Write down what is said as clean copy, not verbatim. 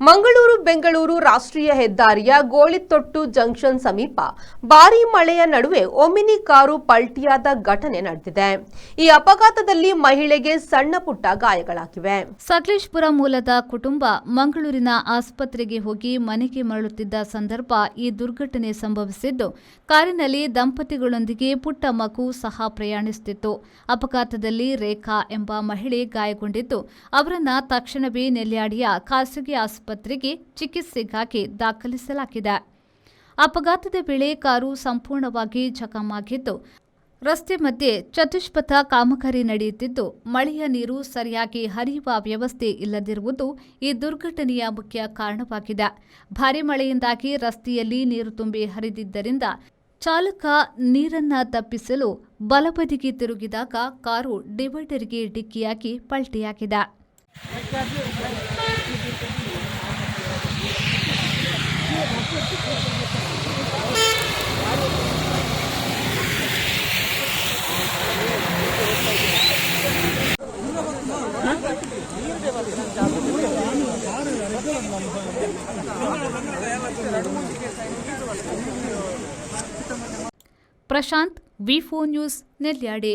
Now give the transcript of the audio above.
ಮಂಗಳೂರು ಬೆಂಗಳೂರು ರಾಷ್ಟ್ರೀಯ ಹೆದ್ದಾರಿಯ ಗೋಳಿತೊಟ್ಟು ಜಂಕ್ಷನ್ ಸಮೀಪ ಭಾರೀ ಮಳೆಯ ನಡುವೆ ಒಮಿನಿ ಕಾರು ಪಲ್ಟಿಯಾದ ಘಟನೆ ನಡೆದಿದೆ. ಈ ಅಪಘಾತದಲ್ಲಿ ಮಹಿಳೆಗೆ ಸಣ್ಣ ಪುಟ್ಟ ಗಾಯಗಳಾಗಿವೆ. ಸಕಲೇಶಪುರ ಮೂಲದ ಕುಟುಂಬ ಮಂಗಳೂರಿನ ಆಸ್ಪತ್ರೆಗೆ ಹೋಗಿ ಮನೆಗೆ ಮರಳುತ್ತಿದ್ದ ಸಂದರ್ಭ ಈ ದುರ್ಘಟನೆ ಸಂಭವಿಸಿದ್ದು, ಕಾರಿನಲ್ಲಿ ದಂಪತಿಗಳೊಂದಿಗೆ ಪುಟ್ಟ ಮಗು ಸಹ ಪ್ರಯಾಣಿಸುತ್ತಿತ್ತು. ಅಪಘಾತದಲ್ಲಿ ರೇಖಾ ಎಂಬ ಮಹಿಳೆ ಗಾಯಗೊಂಡಿದ್ದು, ಅವರನ್ನ ತಕ್ಷಣವೇ ನೆಲ್ಯಾಡಿಯ ಖಾಸಗಿ ಆಸ್ಪತ್ರೆಗೆ ಚಿಕಿತ್ಸೆಗಾಗಿ ದಾಖಲಿಸಲಾಗಿದೆ. ಅಪಘಾತದ ವೇಳೆ ಕಾರು ಸಂಪೂರ್ಣವಾಗಿ ಜಖಮಾಗಿದ್ದು, ರಸ್ತೆ ಮಧ್ಯೆ ಚತುಷ್ಪಥ ಕಾಮಗಾರಿ ನಡೆಯುತ್ತಿದ್ದು, ಮಳೆಯ ನೀರು ಸರಿಯಾಗಿ ಹರಿಯುವ ವ್ಯವಸ್ಥೆ ಇಲ್ಲದಿರುವುದು ಈ ದುರ್ಘಟನೆಯ ಮುಖ್ಯ ಕಾರಣವಾಗಿದೆ. ಭಾರೀ ಮಳೆಯಿಂದಾಗಿ ರಸ್ತೆಯಲ್ಲಿ ನೀರು ತುಂಬಿ ಹರಿದಿದ್ದರಿಂದ ಚಾಲಕ ನೀರನ್ನ ತಪ್ಪಿಸಲು ಬಲಬದಿಗೆ ತಿರುಗಿದಾಗ ಕಾರು ಡಿವೈಡರ್ಗೆ ಡಿಕ್ಕಿಯಾಗಿ ಪಲ್ಟಿಯಾಗಿದೆ. ಪ್ರಶಾಂತ್, ವಿ4 ನ್ಯೂಸ್, ನೆಲ್ಯಾಡಿ.